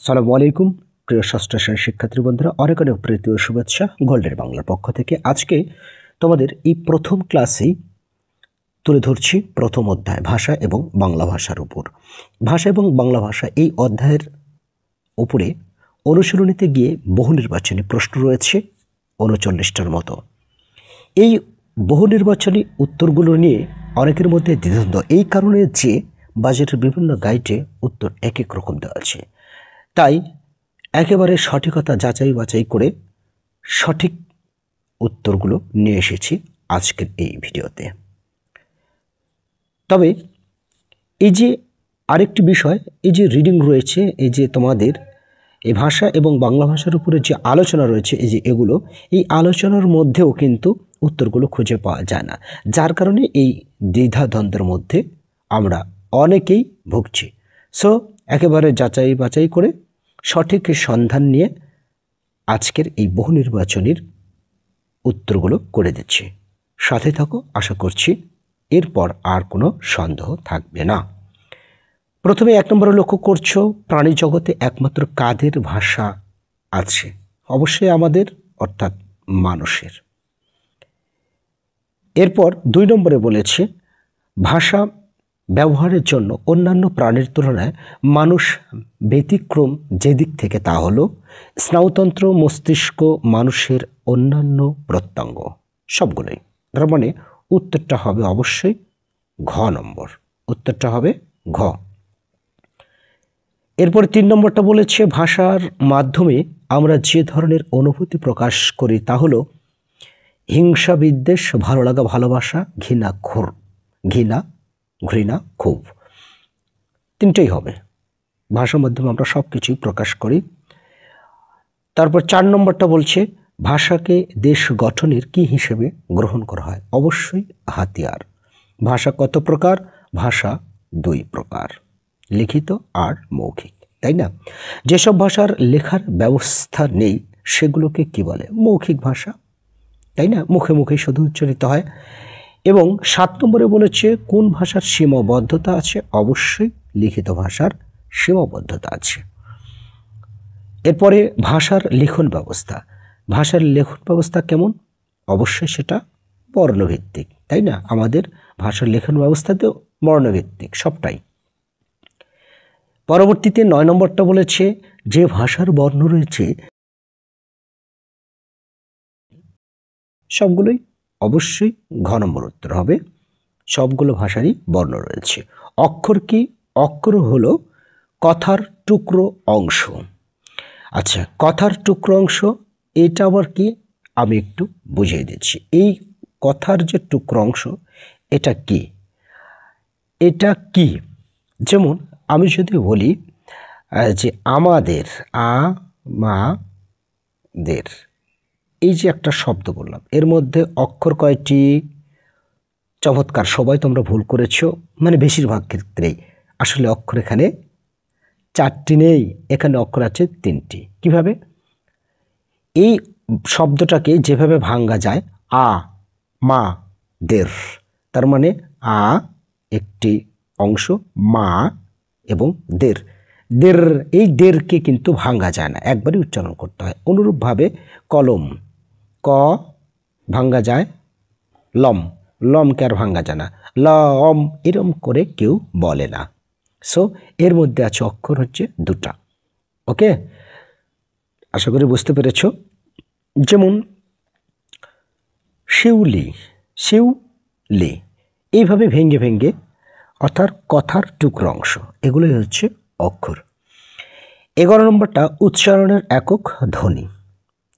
আসসালামু আলাইকুম প্রিয় ষষ্ঠ শ্রেণীর শিক্ষার্থী বন্ধুরা, অনেক অনেক প্রীতি ও শুভেচ্ছা গোল্ডের বাংলার পক্ষ থেকে। আজকে তোমাদের এই প্রথম ক্লাসেই তুলে ধরছি প্রথম অধ্যায় ভাষা এবং বাংলা ভাষার উপর। ভাষা এবং বাংলা ভাষা এই অধ্যায়ের উপরে অনুশীলনীতে গিয়ে বহু নির্বাচনী প্রশ্ন রয়েছে ৩৯টার মতো। এই বহু নির্বাচনী উত্তরগুলো নিয়ে অনেকের মধ্যে দ্বিধাদ্বন্দ্ব, এই কারণে যে বাজেটের বিভিন্ন গাইডে উত্তর এক এক রকম দেওয়া আছে। তাই একেবারে সঠিকতা যাচাই বাছাই করে সঠিক উত্তরগুলো নিয়ে এসেছি আজকের এই ভিডিওতে। তবে এই যে আরেকটি বিষয়, এই যে রিডিং রয়েছে, এই যে তোমাদের এই ভাষা এবং বাংলা ভাষার উপরে যে আলোচনা রয়েছে, এই যে এগুলো, এই আলোচনার মধ্যেও কিন্তু উত্তরগুলো খুঁজে পাওয়া যায় না, যার কারণে এই দ্বিধাদ্বন্দ্বের মধ্যে আমরা অনেকেই ভুগছি। সো একেবারে যাচাই বাছাই করে সঠিক সন্ধান নিয়ে আজকের এই বহু নির্বাচনীর উত্তরগুলো করে দিচ্ছি। সাথে থাকো, আশা করছি এরপর আর কোনো সন্দেহ থাকবে না। প্রথমে ১ নম্বরে লক্ষ্য করছো, প্রাণী জগতে একমাত্র কাদের ভাষা আছে? অবশ্যই আমাদের, অর্থাৎ মানুষের। এরপর ২ নম্বরে বলেছে ভাষা ব্যবহারের জন্য অন্যান্য প্রাণীর তুলনায় মানুষ ব্যতিক্রম যে দিক থেকে তা হলো স্নায়ুতন্ত্র, মস্তিষ্ক, মানুষের অন্যান্য প্রত্যঙ্গ সবগুলোই। তার মানে উত্তরটা হবে অবশ্যই ঘ নম্বর, উত্তরটা হবে ঘ। এরপর ৩ নম্বরটা বলেছে ভাষার মাধ্যমে আমরা যে ধরনের অনুভূতি প্রকাশ করি তা হলো হিংসা, বিদ্বেষ, ভালো লাগা, ভালোবাসা, ঘৃণা, ঘৃণা, ক্ষোভ। তিনটেই হবে। ভাষার মাধ্যমে আমরা সব কিছুই প্রকাশ করি। তারপর ৪ নম্বরটা বলছে ভাষাকে দেশ গঠনের কি হিসেবে গ্রহণ করা হয়? অবশ্যই হাতিয়ার। ভাষা কত প্রকার? ভাষা ২ প্রকার, লিখিত আর মৌখিক, তাই না? যেসব ভাষার লেখার ব্যবস্থা নেই সেগুলোকে কি বলে? মৌখিক ভাষা, তাই না? মুখে মুখে শুধু উচ্চারিত হয়। এবং ৭ নম্বরে বলেছে কোন ভাষার সীমাবদ্ধতা আছে? অবশ্যই লিখিত ভাষার সীমাবদ্ধতা আছে। এরপরে ভাষার লিখন ব্যবস্থা। ভাষার লেখন ব্যবস্থা কেমন? অবশ্যই সেটা বর্ণভিত্তিক, তাই না? আমাদের ভাষার লেখন ব্যবস্থাতেও বর্ণভিত্তিক সবটাই। পরবর্তীতে ৯ নম্বরটা বলেছে যে ভাষার বর্ণ রয়েছে সবগুলোই, অবশ্যই ঘ নম্বর উত্তর হবে। সবগুলো ভাষারই বর্ণ রয়েছে। অক্ষর কি? অক্ষর হলো কথার টুকরো অংশ। আচ্ছা, কথার টুকরো অংশ এটা আবার কি? আমি একটু বুঝিয়ে দিচ্ছি। এই কথার যে টুকরো অংশ এটা কি? এটা কি? যেমন আমি যদি বলি যে আমাদের, আমাদের, এই যে একটা শব্দ বললাম, এর মধ্যে অক্ষর কয়টি? চমৎকার, সবাই তোমরা ভুল করেছো, মানে বেশিরভাগ ক্ষেত্রেই আসলে অক্ষর এখানে 4টি নেই, এখানে অক্ষর আছে 3টি। কিভাবে? এই শব্দটাকে যেভাবে ভাঙা যায় আ, মা, দের, তার মানে আ একটি অংশ, মা এবং দের, দের, এই দেরকে কিন্তু ভাঙা যায় না, একবারই উচ্চারণ করতে হয়। অনুরূপভাবে কলম, ক ভাঙা যায়, লম, লমকে আর ভাঙা যায় না, লম, এরম করে কেউ বলে না। সো এর মধ্যে আছে অক্ষর হচ্ছে 2টা। ওকে, আশা করি বুঝতে পেরেছ। যেমন শিউলি, শিউলি, এইভাবে ভেঙ্গে ভেঙ্গে, অর্থাৎ কথার টুকরো অংশ, এগুলোই হচ্ছে অক্ষর। 11 নম্বরটা উচ্চারণের একক ধ্বনি,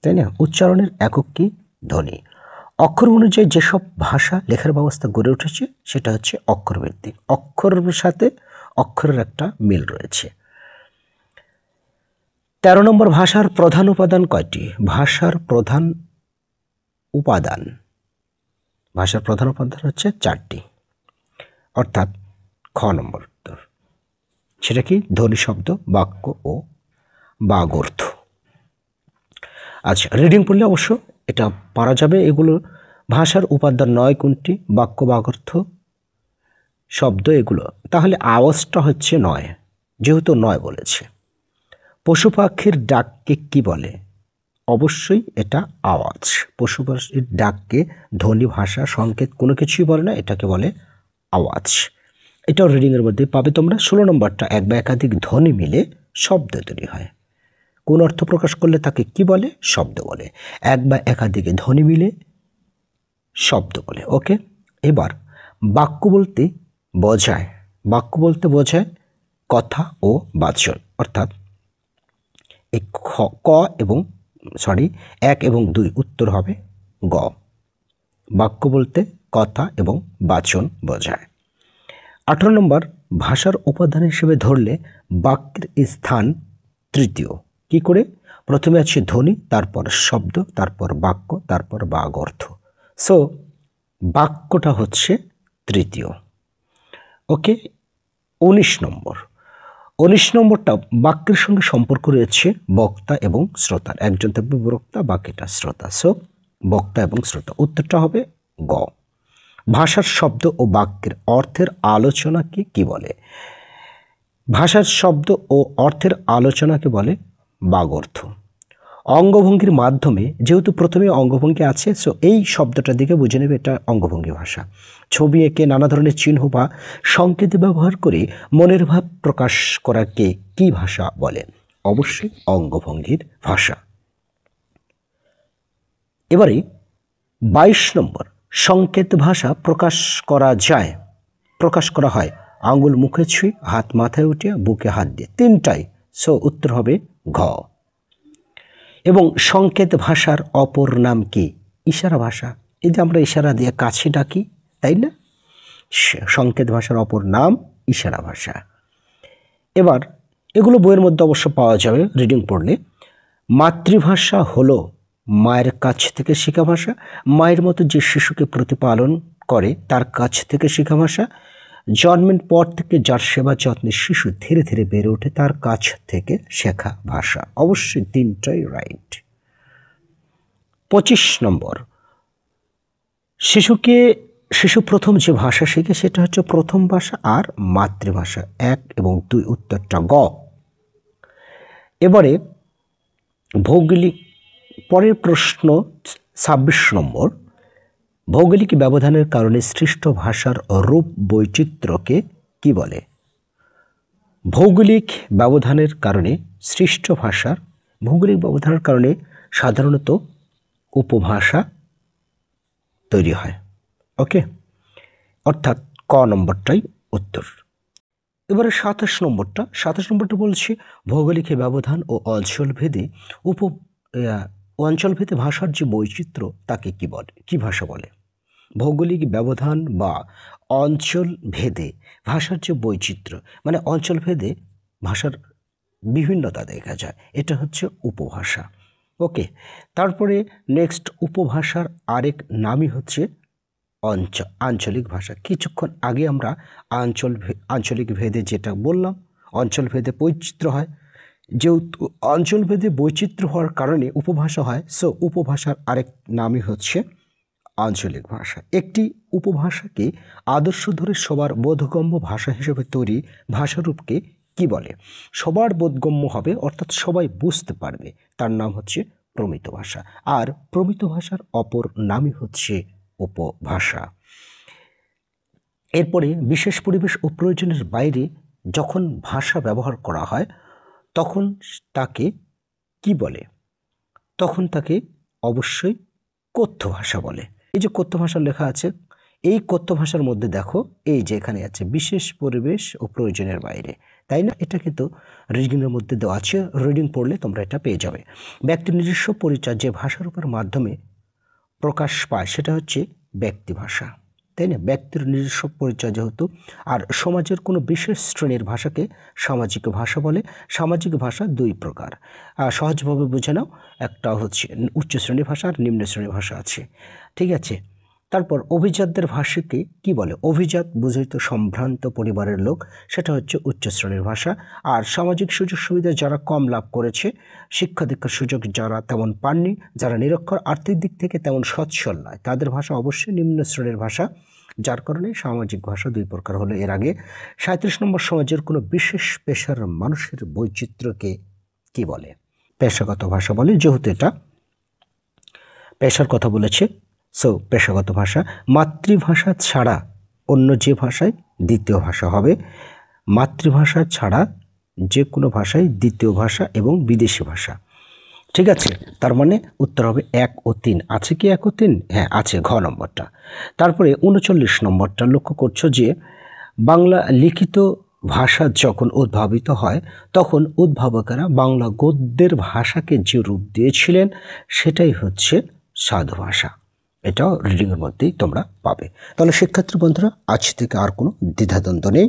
তাই না? উচ্চারণের একক কি? ধ্বনি। অক্ষর অনুযায়ী যেসব ভাষা লেখার ব্যবস্থা গড়ে উঠেছে সেটা হচ্ছে অক্ষরভিত্তিক। অক্ষরের সাথে অক্ষরের একটা মিল রয়েছে। 13 নম্বর ভাষার প্রধান উপাদান কয়টি? ভাষার প্রধান উপাদান, ভাষার প্রধান উপাদান হচ্ছে 4টি, অর্থাৎ খ নম্বর উত্তর। সেটা কি? ধ্বনি, শব্দ, বাক্য ও বাগর্থ। আচ্ছা, রিডিং পড়লে অবশ্য এটা পারা যাবে। এগুলো ভাষার উপাদান 9 কোনটি? বাক্য, বাগর্থ, শব্দ, এগুলো। তাহলে আওয়াজটা হচ্ছে 9, যেহেতু 9 বলেছে। পশু পাখির ডাককে কি বলে? অবশ্যই এটা আওয়াজ। পশু পাখির ডাককে ধ্বনি, ভাষা, সংকেত কোনো কিছুই বলে না, এটাকে বলে আওয়াজ। এটাও রিডিংয়ের মধ্যে পাবে তোমরা। 16 নম্বরটা, এক বা একাধিক ধ্বনি মিলে শব্দ তৈরি হয়। কোন অর্থ প্রকাশ করলে তাকে কি বলে? শব্দ বলে। এক বা একাধিক ধ্বনি মিলে শব্দ বলে। ওকে, এবার বাক্য বলতে বোঝায়, বাক্য বলতে বোঝায় কথা ও বাচন, অর্থাৎ এই ক এবং এক এবং দুই, উত্তর হবে গ। বাক্য বলতে কথা এবং বাচন বোঝায়। 18 নম্বর, ভাষার উপাদান হিসেবে ধরলে বাক্যের স্থান তৃতীয়। কি করে? প্রথমে আছে ধ্বনি, তারপর শব্দ, তারপর বাক্য, তারপর বাগ অর্থ। সো বাক্যটা হচ্ছে তৃতীয়। ওকে, 19 নম্বর, 19 নম্বরটা বাক্যের সঙ্গে সম্পর্ক রয়েছে বক্তা এবং শ্রোতার। একজন থাকবে বক্তা, বাকিটা শ্রোতা। সো বক্তা এবং শ্রোতা, উত্তরটা হবে গ। ভাষার শব্দ ও বাক্যের অর্থের আলোচনাকে কি বলে? ভাষার শব্দ ও অর্থের আলোচনাকে বলে বাগর্থ। অঙ্গভঙ্গির মাধ্যমে, যেহেতু প্রথমে অঙ্গভঙ্গি আছে, সো এই শব্দটা দিকে বুঝে নেবে এটা অঙ্গভঙ্গি ভাষা। ছবি এঁকে নানা ধরনের চিহ্ন বা সংকেত ব্যবহার করে মনের ভাব প্রকাশ করাকে কি ভাষা বলে? অবশ্যই অঙ্গভঙ্গির ভাষা। এবারে 22 নম্বর, সংকেত ভাষা প্রকাশ করা যায়, প্রকাশ করা হয় আঙ্গুল মুখে ছুঁয়ে, হাত মাথায় উঠিয়ে, বুকে হাত দিয়ে, তিনটাই। সো উত্তর হবে ঘ। এবং সংকেত ভাষার অপর নাম কি? ইশারা ভাষা। এই যে আমরা ইশারা দিয়ে কাছে ডাকি, তাই না? সংকেত ভাষার অপর নাম ইশারা ভাষা। এবার এগুলো বইয়ের মধ্যে অবশ্য পাওয়া যাবে রিডিং পড়লে। মাতৃভাষা হলো মায়ের কাছ থেকে শেখা ভাষা। মায়ের মতো যে শিশুকে প্রতিপালন করে তার কাছ থেকে শেখা ভাষা। জন্মের পর থেকে যার সেবা যত্নে শিশু ধীরে ধীরে বেড়ে ওঠে তার কাছ থেকে শেখা ভাষা। অবশ্যই তিনটাই রাইট। 25 নম্বর, শিশু প্রথম যে ভাষা শেখে সেটা হচ্ছে প্রথম ভাষা আর মাতৃভাষা। 1 এবং 2, উত্তরটা গ। এবারে ভৌগোলিক, পরের প্রশ্ন 26 নম্বর, ভৌগোলিক ব্যবধানের কারণে সৃষ্ট ভাষার রূপ বৈচিত্র্যকে কি বলে? ভৌগোলিক ব্যবধানের কারণে সৃষ্ট ভাষার, ভৌগোলিক ব্যবধানের কারণে সাধারণত উপভাষা তৈরি হয়। ওকে, অর্থাৎ ক নম্বরটাই উত্তর। এবারে 27 নম্বরটা বলছে ভৌগোলিক ব্যবধান ও অঞ্চলভেদে অঞ্চলভেদে ভাষার যে বৈচিত্র্য তাকে কি বলে, কি ভাষা বলে? ভৌগোলিক ব্যবধান বা অঞ্চল ভেদে ভাষার যে বৈচিত্র্য, মানে অঞ্চল ভেদে ভাষার বিভিন্নতা দেখা যায়, এটা হচ্ছে উপভাষা। ওকে, তারপরে নেক্সট, উপভাষার আরেক নামই হচ্ছে আঞ্চলিক ভাষা। কিছুক্ষণ আগে আমরা আঞ্চলিক ভেদে যেটা বললাম, অঞ্চল ভেদে বৈচিত্র্য হয়, যেহেতু অঞ্চল ভেদে বৈচিত্র্য হওয়ার কারণে উপভাষা হয়। সো উপভাষার আরেক নামই হচ্ছে আঞ্চলিক ভাষা। একটি উপভাষাকে আদর্শ ধরে সবার বোধগম্য ভাষা হিসেবে তৈরি ভাষারূপকে কি বলে? সবার বোধগম্য হবে, অর্থাৎ সবাই বুঝতে পারবে, তার নাম হচ্ছে প্রমিত ভাষা। আর প্রমিত ভাষার অপর নামই হচ্ছে উপভাষা। এরপরে বিশেষ পরিবেশ ও প্রয়োজনের বাইরে যখন ভাষা ব্যবহার করা হয় তখন তাকে কি বলে? তখন তাকে অবশ্যই কথ্য ভাষা বলে। এই যে কথ্য ভাষা লেখা আছে, এই কথ্য ভাষার মধ্যে দেখো এই যে এখানে আছে বিশেষ পরিবেশ ও প্রয়োজনের বাইরে, তাই না? এটা কিন্তু রিডিংয়ের মধ্যে দেওয়া আছে, রিডিং পড়লে তোমরা এটা পেয়ে যাবে। ব্যক্তির নিজস্ব পরিচয় যে ভাষার উপর মাধ্যমে প্রকাশ পায় সেটা হচ্ছে ব্যক্তি ভাষা, তাই না? ব্যক্তির নিজস্ব পরিচয় যেহেতু। আর সমাজের কোনো বিশেষ শ্রেণীর ভাষাকে সামাজিক ভাষা বলে। সামাজিক ভাষা দুই প্রকার, সহজভাবে বুঝে নাও, একটা হচ্ছে উচ্চ শ্রেণীর ভাষা আর নিম্ন শ্রেণীর ভাষা আছে, ঠিক আছে? তারপর অভিজাতদের ভাষাকে কি বলে? অভিজাত বুঝিত সম্ভ্রান্ত পরিবারের লোক, সেটা হচ্ছে উচ্চ শ্রেণীর ভাষা। আর সামাজিক সুযোগ সুবিধা যারা কম লাভ করেছে, শিক্ষা দীক্ষার সুযোগ যারা তেমন পাননি, যারা নিরক্ষর, আর্থিক দিক থেকে তেমন সচ্ছল নয়, তাদের ভাষা অবশ্যই নিম্ন শ্রেণীর ভাষা। যার কারণে সামাজিক ভাষা দুই প্রকার হলো এর আগে। 37 নম্বর, সমাজের কোনো বিশেষ পেশার মানুষের বৈচিত্র্যকে কি বলে? পেশাগত ভাষা বলে, যেহেতু এটা পেশার কথা বলেছে, সো পেশাগত ভাষা। মাতৃভাষা ছাড়া অন্য যে ভাষায় দ্বিতীয় ভাষা হবে, মাতৃভাষা ছাড়া যে কোনো ভাষায় দ্বিতীয় ভাষা এবং বিদেশি ভাষা। ঠিক আছে, তার মানে উত্তর হবে 1 ও 3। আছে কি 1 ও 3? হ্যাঁ আছে, ঘ নম্বরটা। তারপরে 39 নম্বরটা লক্ষ্য করছো যে বাংলা লিখিত ভাষা যখন উদ্ভাবিত হয় তখন উদ্ভাবকেরা বাংলা গদ্যের ভাষাকে যে রূপ দিয়েছিলেন সেটাই হচ্ছে সাধু ভাষা। এটাও রিডিংয়ের মধ্যেই তোমরা পাবে। তাহলে শিক্ষার্থী বন্ধুরা, আজ থেকে আর কোনো দ্বিধাদ্বন্দ্ব নেই।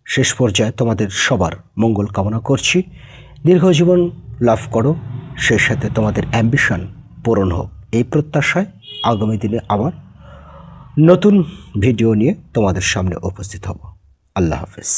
শেষ পর্যায়ে তোমাদের সবার মঙ্গল কামনা করছি। দীর্ঘ জীবন লাভ করো, সেই সাথে তোমাদের অ্যাম্বিশন পূরণ হোক, এই প্রত্যাশায় আগামী দিনে আবার নতুন ভিডিও নিয়ে তোমাদের সামনে উপস্থিত হব। আল্লাহ হাফেজ।